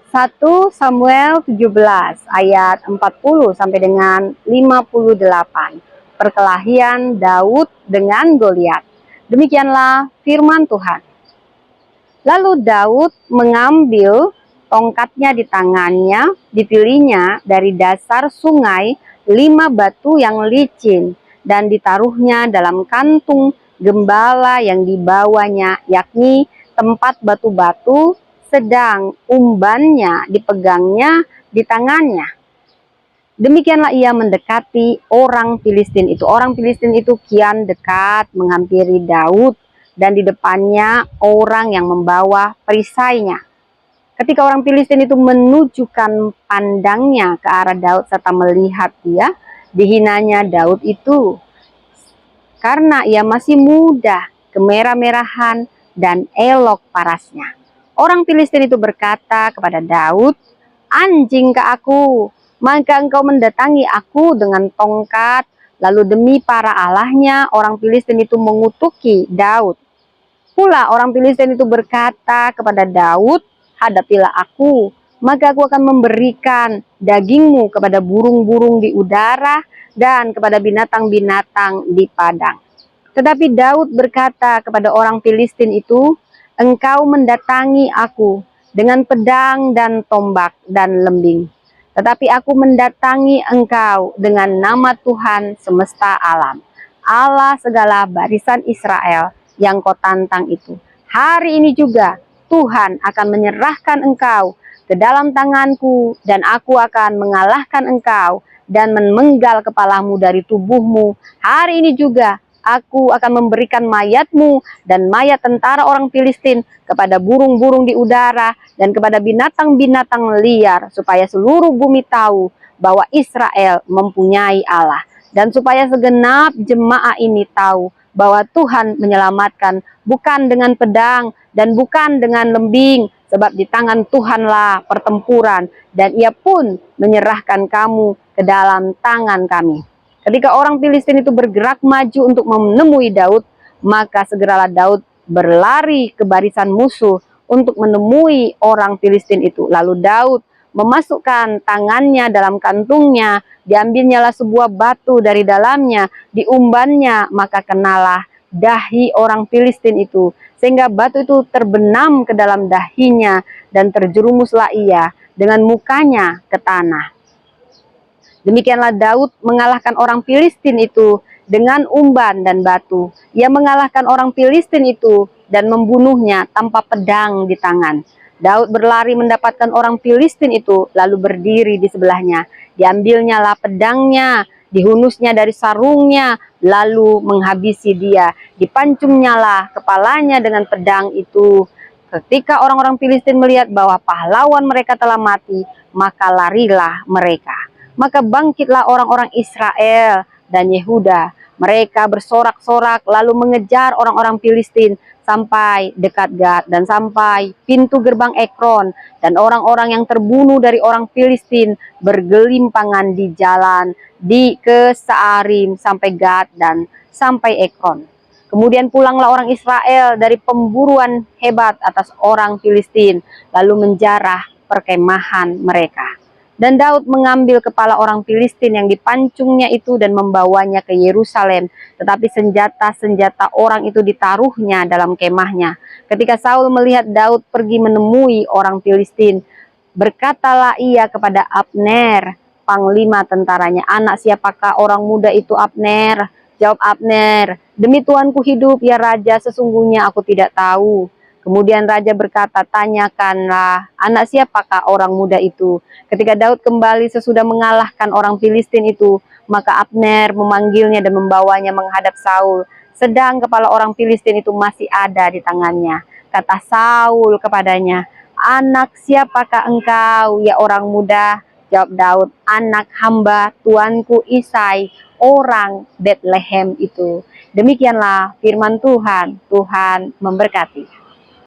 1 Samuel 17 ayat 40 sampai dengan 58. Perkelahian Daud dengan Goliat. Demikianlah firman Tuhan. Lalu Daud mengambil tongkatnya di tangannya, dipilihnya dari dasar sungai 5 batu yang licin dan ditaruhnya dalam kantung gembala yang dibawanya, yakni tempat batu-batu, sedang umbannya dipegangnya di tangannya. Demikianlah ia mendekati orang Filistin itu. Orang Filistin itu kian dekat menghampiri Daud, dan di depannya orang yang membawa perisainya. Ketika orang Filistin itu menunjukkan pandangnya ke arah Daud serta melihat dia, dihinanya Daud itu karena ia masih muda, kemerah-merahan, dan elok parasnya. Orang Filistin itu berkata kepada Daud, "Anjing ke aku, maka engkau mendatangi aku dengan tongkat." Lalu demi para allahnya, orang Filistin itu mengutuki Daud. Pula orang Filistin itu berkata kepada Daud, "Hadapilah aku, maka aku akan memberikan dagingmu kepada burung-burung di udara dan kepada binatang-binatang di padang." Tetapi Daud berkata kepada orang Filistin itu, "Engkau mendatangi aku dengan pedang dan tombak dan lembing. Tetapi aku mendatangi engkau dengan nama Tuhan semesta alam, Allah segala barisan Israel yang kau tantang itu. Hari ini juga Tuhan akan menyerahkan engkau ke dalam tanganku, dan aku akan mengalahkan engkau dan memenggal kepalamu dari tubuhmu. Hari ini juga aku akan memberikan mayatmu dan mayat tentara orang Filistin kepada burung-burung di udara dan kepada binatang-binatang liar, supaya seluruh bumi tahu bahwa Israel mempunyai Allah, dan supaya segenap jemaah ini tahu bahwa Tuhan menyelamatkan bukan dengan pedang dan bukan dengan lembing, sebab di tangan Tuhanlah pertempuran, dan ia pun menyerahkan kamu ke dalam tangan kami." Ketika orang Filistin itu bergerak maju untuk menemui Daud, maka segeralah Daud berlari ke barisan musuh untuk menemui orang Filistin itu. Lalu Daud memasukkan tangannya dalam kantungnya, diambilnyalah sebuah batu dari dalamnya, diumbannya, maka kenalah dahi orang Filistin itu, sehingga batu itu terbenam ke dalam dahinya, dan terjerumuslah ia dengan mukanya ke tanah. Demikianlah Daud mengalahkan orang Filistin itu dengan umban dan batu. Ia mengalahkan orang Filistin itu dan membunuhnya tanpa pedang di tangan. Daud berlari mendapatkan orang Filistin itu, lalu berdiri di sebelahnya. Diambilnyalah pedangnya, dihunusnya dari sarungnya, lalu menghabisi dia. Dipancumnyalah kepalanya dengan pedang itu. Ketika orang-orang Filistin melihat bahwa pahlawan mereka telah mati, maka larilah mereka. Maka bangkitlah orang-orang Israel dan Yehuda. Mereka bersorak-sorak lalu mengejar orang-orang Filistin sampai dekat Gad dan sampai pintu gerbang Ekron. Dan orang-orang yang terbunuh dari orang Filistin bergelimpangan di jalan ke Saarim sampai Gad dan sampai Ekron. Kemudian pulanglah orang Israel dari pemburuan hebat atas orang Filistin, lalu menjarah perkemahan mereka. Dan Daud mengambil kepala orang Filistin yang dipancungnya itu dan membawanya ke Yerusalem. Tetapi senjata-senjata orang itu ditaruhnya dalam kemahnya. Ketika Saul melihat Daud pergi menemui orang Filistin, berkatalah ia kepada Abner, panglima tentaranya, "Anak siapakah orang muda itu, Abner?" Jawab Abner, "Demi Tuanku hidup, ya Raja, sesungguhnya aku tidak tahu." Kemudian raja berkata, "Tanyakanlah, anak siapakah orang muda itu?" Ketika Daud kembali sesudah mengalahkan orang Filistin itu, maka Abner memanggilnya dan membawanya menghadap Saul, sedang kepala orang Filistin itu masih ada di tangannya. Kata Saul kepadanya, "Anak siapakah engkau, ya orang muda?" Jawab Daud, "Anak hamba tuanku Isai, orang Betlehem itu." Demikianlah firman Tuhan. Tuhan memberkati.